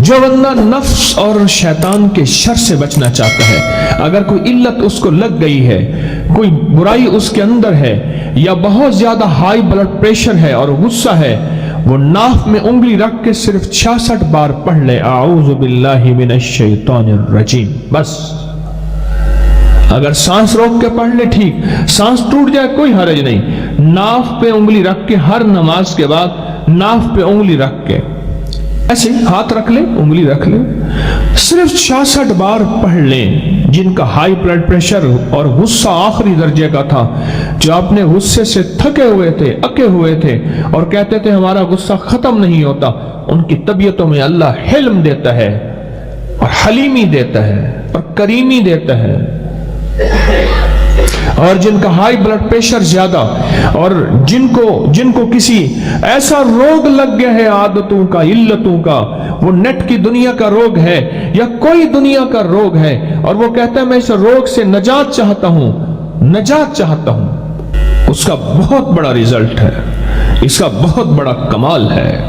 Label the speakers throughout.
Speaker 1: جو بندہ نفس اور شیطان کے شر سے بچنا چاہتا ہے، اگر کوئی علت اس کو لگ گئی ہے، کوئی برائی اس کے اندر ہے، یا بہت زیادہ ہائی بلڈ پریشر ہے اور غصہ ہے، وہ ناف میں انگلی رکھ کے صرف 66 بار پڑھ لے اعوذ باللہ من الشیطان الرجیم، بس۔ اگر سانس روک کے پڑھ لے ٹھیک، سانس ٹوٹ جائے کوئی حرج نہیں، ناف پہ انگلی رکھ کے ہر نماز کے بعد ناف پہ انگلی رکھ کے ایسے ہاتھ رکھ لیں، انگلی رکھ لیں، صرف 66 بار پڑھ لیں۔ جن کا ہائی بلڈ پریشر اور غصہ آخری درجے کا تھا، جو اپنے غصے سے تھکے ہوئے تھے، اکے ہوئے تھے اور کہتے تھے ہمارا غصہ ختم نہیں ہوتا، ان کی طبیعتوں میں اللہ حلم دیتا ہے اور حلیمی دیتا ہے اور کریمی دیتا ہے۔ اور جن کا ہائی بلڈ پریشر زیادہ اور جن کو کسی ایسا روگ لگ گیا ہے، عادتوں کا، علتوں کا، وہ نیٹ کی دنیا کا روگ ہے یا کوئی دنیا کا روگ ہے، اور وہ کہتا ہے میں اس روگ سے نجات چاہتا ہوں، اس کا بہت بڑا رزلٹ ہے، اس کا بہت بڑا کمال ہے،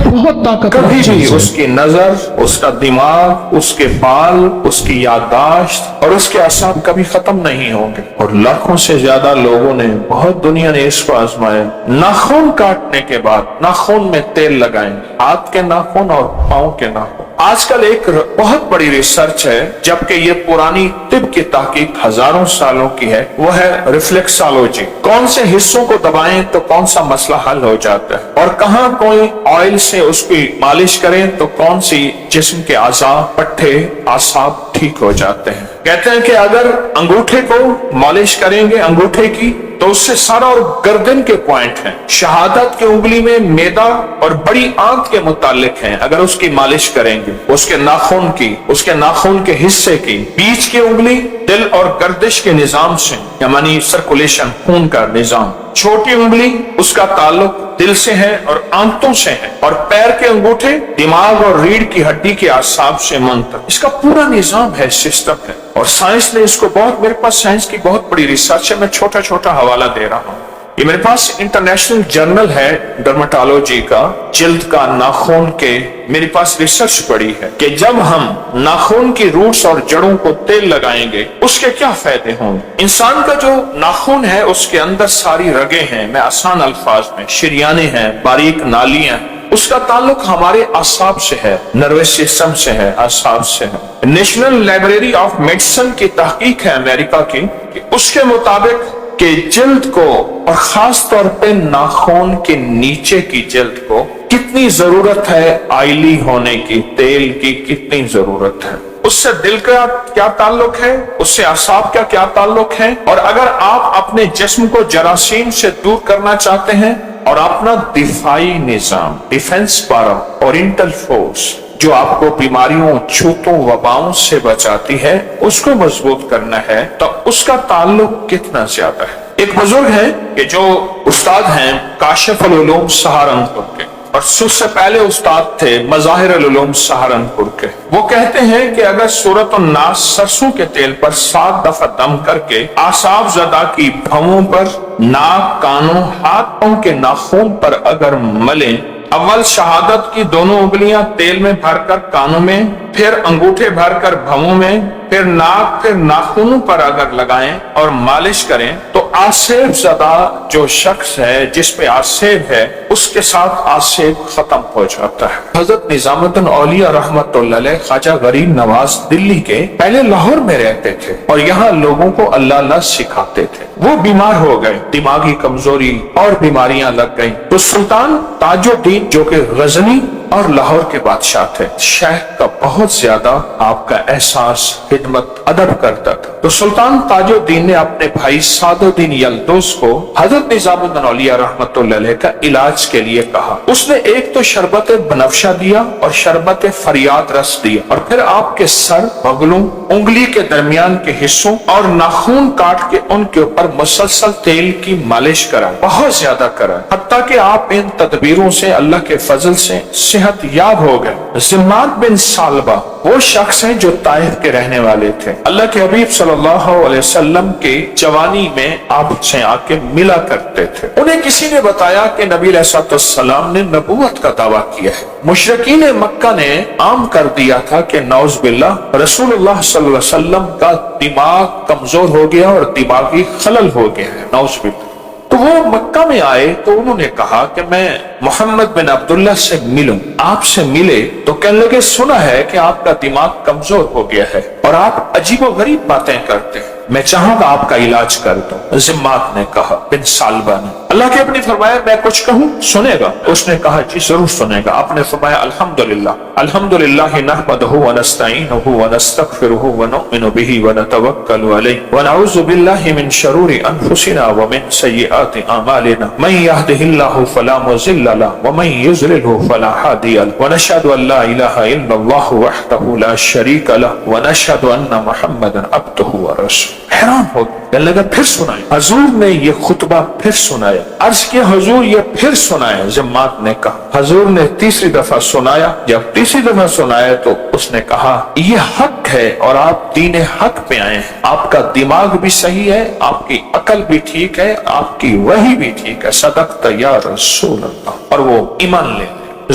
Speaker 1: بہت طاقت۔
Speaker 2: کبھی بھی اس کی نظر، اس کا دماغ، اس کے بال، اس کی یادداشت اور اس کے اعصاب کبھی ختم نہیں ہوں گے۔ اور لاکھوں سے زیادہ لوگوں نے، بہت دنیا نے اس کو آزمایا۔ ناخن کاٹنے کے بعد ناخن میں تیل لگائیں، ہاتھ کے ناخن اور پاؤں کے ناخن۔ آج کل ایک بہت بڑی ریسرچ ہے، جبکہ یہ پرانی طب کی تحقیق ہزاروں سالوں کی ہے، وہ ہے ریفلیکسالوجی۔ کون سے حصوں کو دبائیں تو کون سا مسئلہ حل ہو جاتا ہے، اور کہاں کوئی آئل سے اس کی مالش کریں تو کون سی جسم کے اعضاء، پٹھے، اعصاب ٹھیک ہو جاتے ہیں۔ کہتے ہیں کہ اگر انگوٹھے کو مالش کریں گے، انگوٹھے کی، تو اس سے سر اور گردن کے پوائنٹ ہیں، شہادت کی انگلی میں معدہ اور بڑی آنت کے متعلق ہیں، اگر اس کی مالش کریں گے، اس کے ناخن کی، اس کے ناخن کے حصے کی، بیچ کی انگلی دل اور گردش کے نظام سے، یعنی سرکولیشن، خون کا نظام، چھوٹی انگلی اس کا تعلق دل سے ہے اور آنتوں سے ہے، اور پیر کے انگوٹھے دماغ اور ریڑھ کی ہڈی کے اعصاب سے منتقل۔ اس کا پورا نظام ہے، سسٹم ہے، اور سائنس نے اس کو میرے پاس سائنس کی بہت بڑی ریسرچ ہے، میں چھوٹا چھوٹا حوالہ دے رہا ہوں۔ یہ میرے پاس انٹرنیشنل جرنل ہے ڈرمٹالوجی کا، جلد کا، ناخن کے، میرے پاس ریسرچ پڑی ہے کہ جب ہم ناخن کی روٹس اور جڑوں کو تیل لگائیں گے اس کے کیا فائدے ہوں گے۔ انسان کا جو ناخن ہے اس کے اندر ساری رگیں ہیں، میں آسان الفاظ میں، شریانیں ہیں، باریک نالیاں، اس کا تعلق ہمارے اعصاب سے ہے، نروس سسٹم سے ہے، اعصاب سے ہے۔ نیشنل لائبریری آف میڈیسن کی تحقیق ہے امریکہ کی، کہ اس کے مطابق کہ جلد کو، اور خاص طور پہ ناخن کے نیچے کی جلد کو کتنی ضرورت ہے آئلی ہونے کی، تیل کی کتنی ضرورت ہے۔ اس سے دل کا کیا تعلق ہے، اس سے اعصاب کا کیا تعلق ہے، اور اگر آپ اپنے جسم کو جراثیم سے دور کرنا چاہتے ہیں اور اپنا دفاعی نظام، ڈیفنس پاور، اورینٹل فورس، جو آپ کو بیماریوں، چھوتوں، وباؤں سے بچاتی ہے، اس کو مضبوط کرنا ہے، تو اس کا تعلق کتنا زیادہ ہے۔ ایک بزرگ ہے کہ جو استاد ہیں کاشف العلوم سہارنپور کے، اور سب سے پہلے استاد تھے مظاہر العلوم سہارنپور کے، وہ کہتے ہیں کہ اگر سورۃ الناس سرسوں کے تیل پر 7 دفعہ دم کر کے اعصاب زدہ کی بھووں پر، ناک، کانوں، ہاتھ پاؤں کے ناخن پر اگر ملیں، اول شہادت کی دونوں انگلیاں تیل میں بھر کر کانوں میں، پھر انگوٹھے بھر کر بھووں میں، پھر ناک، پھر ناخنوں پر اگر لگائیں اور مالش کریں، تو آسیب زدہ جو شخص ہے، جس پہ آسیب ہے، اس کے ساتھ آسیب ختم ہو جاتا ہے۔ حضرت نظام الدین اولیاء رحمت اللہ علیہ، خواجہ غریب نواز دلی کے، پہلے لاہور میں رہتے تھے اور یہاں لوگوں کو اللہ سکھاتے تھے۔ وہ بیمار ہو گئے، دماغی کمزوری اور بیماریاں لگ گئیں، تو سلطان تاج الدین جو کہ غزنی اور لاہور کے بادشاہ تھے، شیخ کا بہت زیادہ آپ کا احساس، خدمت، ادب کرتا تھا، تو سلطان تاج الدین نے اپنے بھائی سعد الدین یلدوز کو حضرت نظام الدین اولیاء رحمت اللہ علیہ کا علاج کے لیے کہا۔ اس نے ایک تو شربت بنفشہ دیا اور شربت فریاد رس دیا، اور پھر آپ کے سر، بغلوں، انگلی کے درمیان کے حصوں اور ناخن کاٹ کے ان کے اوپر مسلسل تیل کی مالش کرا، بہت زیادہ کرا، حتیٰ کہ آپ ان تدبیروں سے اللہ کے فضل سے صحت یاب ہو گئے۔ زماد بن سالبہ وہ شخص ہیں جو طائف کے رہنے والے تھے. اللہ کے حبیب صلی اللہ علیہ وسلم کے جوانی میں آپ سے آ کے ملا کرتے تھے. انہیں کسی نے بتایا کہ نبی علیہ الصلوۃ والسلام نے نبوت کا دعویٰ کیا ہے. مشرکین مکہ نے عام کر دیا تھا کہ نعوذ باللہ رسول اللہ صلی اللہ علیہ وسلم کا دماغ کمزور ہو گیا اور دماغی خلل ہو گیا ہے، نعوذ باللہ. تو وہ مکہ میں آئے تو انہوں نے کہا کہ میں محمد بن عبداللہ سے ملوں. آپ سے ملے تو کہنے لگے سنا ہے کہ آپ کا دماغ کمزور ہو گیا ہے اور آپ عجیب و غریب باتیں کرتے ہیں، میں چاہوں گا آپ کا علاج کر دوں. ضمات نے کہا، بن سالبہ نے. اللہ کے اپنی فرمایا میں کچھ کہوں سنے گا؟ اس نے کہا جی ضرور سنے گا. آپ نے فرمایا الحمدللہ نحمدہ ونستعینہ ونستغفرہ ونؤمن بہ ونتوکل علیہ ونعوذ باللہ من شرور انفسنا ومن سیئات اعمالنا من یہدہ اللہ فلا مضل له ومن يضلل فلا هادي له ونشهد ان لا اله الا الله وحده لا شريك له ونشهد ان محمدا عبده ورسوله. حیران ہو کہنے لگا پھر سنائیں. حضور نے یہ خطبہ پھر سنایا. عرض کیا حضور یہ پھر سنایا؟ ضمات نے کہا. حضور نے تیسری دفعہ سنایا. جب تیسری دفعہ سنایا تو اس نے کہا یہ حق ہے اور آپ دین حق پہ آئے ہیں. آپ کا دماغ بھی صحیح ہے، آپ کی عقل بھی ٹھیک ہے، آپ کی وحی بھی ٹھیک ہے. صدقت یا رسول اللہ. اور وہ ایمان لے.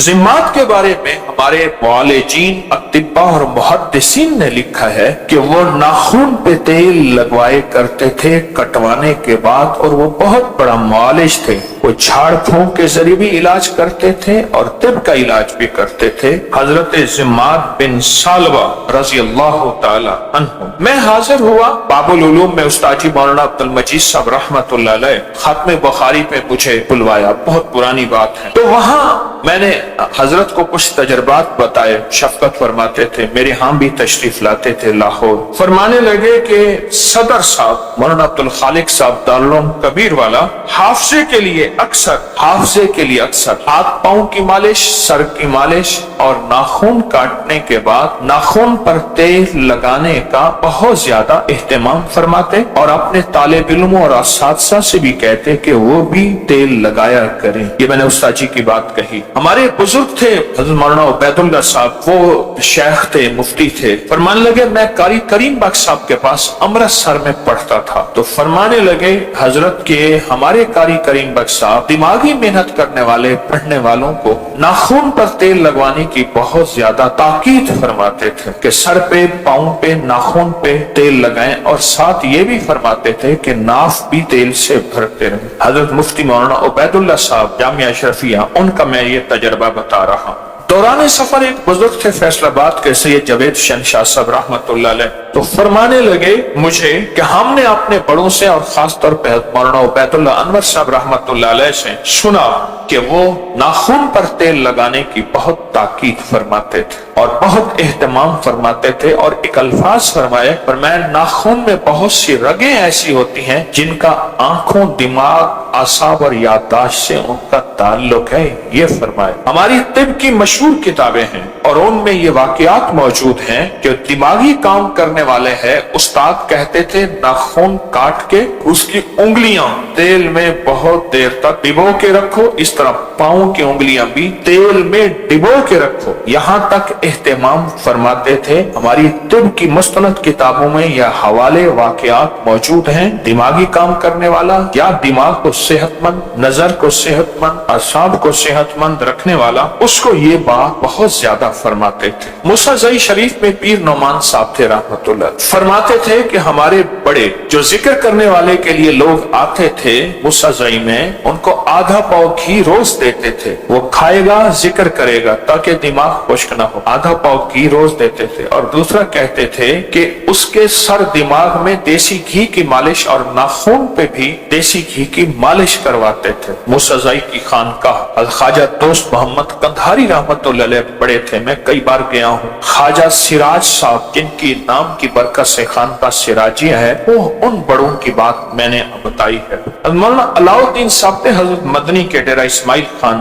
Speaker 2: ذمات کے بارے میں ہمارے معالجین، اطباء اور محدثین نے لکھا ہے کہ وہ ناخن پہ تیل لگوائے کرتے تھے کٹوانے کے بعد، اور وہ بہت بڑا معالج تھے. وہ جھاڑ پھونک کے ذریعے بھی علاج کرتے تھے اور طب کا علاج بھی کرتے تھے. حضرت ضمات بن سالبہ رضی اللہ تعالی عنہ. میں حاضر ہوا باب العلوم میں استاد جی مولانا عبد المجید صاحب رحمۃ اللہ علیہ ختم بخاری پہ مجھے بلوایا. بہت پرانی بات ہے. تو وہاں میں نے حضرت کو کچھ تجربات بتائے. شفقت فرماتے تھے، میرے ہاں بھی تشریف لاتے تھے لاہور. فرمانے لگے کہ صدر صاحب مولانا عبد الخالق صاحب دارالعلوم کبیر والا حافظے کے لیے اکثر ہاتھ پاؤں کی مالش، سر کی مالش اور ناخن کاٹنے کے بعد ناخن پر تیل لگانے کا بہت زیادہ اہتمام فرماتے اور اپنے طالب علموں اور اساتذہ سے بھی کہتے کہ وہ بھی تیل لگایا کریں. یہ میں نے استاد جی کی بات کہی. ہمارے بزرگ تھے حضرت مولانا عبید اللہ صاحب، وہ شیخ تھے، مفتی تھے. فرمانے لگے میں قاری کریم بخش صاحب کے پاس امرتسر میں پڑھتا تھا تو فرمانے لگے حضرت کے ہمارے قاری کریم بخش صاحب دماغی محنت کرنے والے پڑھنے والوں کو ناخن پر تیل لگوانے کی بہت زیادہ تاکید فرماتے تھے کہ سر پہ، پاؤں پہ، ناخن پہ تیل لگائیں، اور ساتھ یہ بھی فرماتے تھے کہ ناف بھی تیل سے بھرتے رہیں. حضرت مفتی مولانا عبید اللہ صاحب جامعہ اشرفیہ، ان کا میں یہ تجربہ بتا رہا ہوں. دوران سفر ایک بزرگ تھے فیصل آباد کے سید جاوید شہنشاہ صاحب رحمۃ اللہ علیہ، تو فرمانے لگے مجھے کہ ہم نے اپنے بڑوں سے اور خاص طور پہ مولانا عبید اللہ انور صاحب رحمۃ اللہ علیہ سے سنا کہ وہ ناخن پر تیل لگانے کی بہت تاکید فرماتے تھے اور بہت اہتمام فرماتے تھے. اور ایک الفاظ فرمائے، فرمایا ناخن میں بہت سی رگیں ایسی ہوتی ہیں جن کا آنکھوں، دماغ، اعصاب اور یادداشت سے ان کا تعلق ہے. یہ فرمائے. ہماری طب کی مشہور کتابیں ہیں اور ان میں یہ واقعات موجود ہیں کہ دماغی کام کرنے والے ہیں. استاد کہتے تھے ناخن کاٹ کے اس کی انگلیاں تیل میں بہت دیر تک ڈبو کے رکھو، اس طرح پاؤں کی انگلیاں بھی تیل میں ڈبو کے رکھو. یہاں تک اہتمام فرماتے تھے. ہماری طب کی مستند کتابوں میں یہ حوالے واقعات موجود ہیں. دماغی کام کرنے والا یا دماغ کو صحت مند، نظر کو صحت مند، اعصاب کو صحت مند رکھنے والا، اس کو یہ بات بہت زیادہ فرماتے تھے. موسیٰ شریف میں پیر نعمان صاحب تھے رحمت اللہ، فرماتے تھے کہ ہمارے بڑے جو ذکر کرنے والے کے لیے لوگ آتے تھے موسیٰ میں، ان کو آدھا پاؤ گھی روز دیتے تھے. وہ کھائے گا، ذکر کرے گا تاکہ دماغ خشک نہ ہو. آدھا پاؤ گھی روز دیتے تھے. اور دوسرا کہتے تھے کہ اس کے سر دماغ میں دیسی گھی کی مالش اور ناخن پہ بھی دیسی گھی کی مالش کرواتے تھے. موسیٰ کی خانقاہ خواجہ دوست محمد قندھاری رحمت اللہ علیہ بڑے تھے. میں کئی بار گیا ہوں. خواجہ سراج صاحب جن کی نام کی برکت سے خانقاہ سراجیہ ہے، وہ ان بڑوں کی بات میں نے بتائی ہے. مولانا علاؤ الدین صاحب تھے حضرت مدنی کے ڈیرہ اسماعیل خان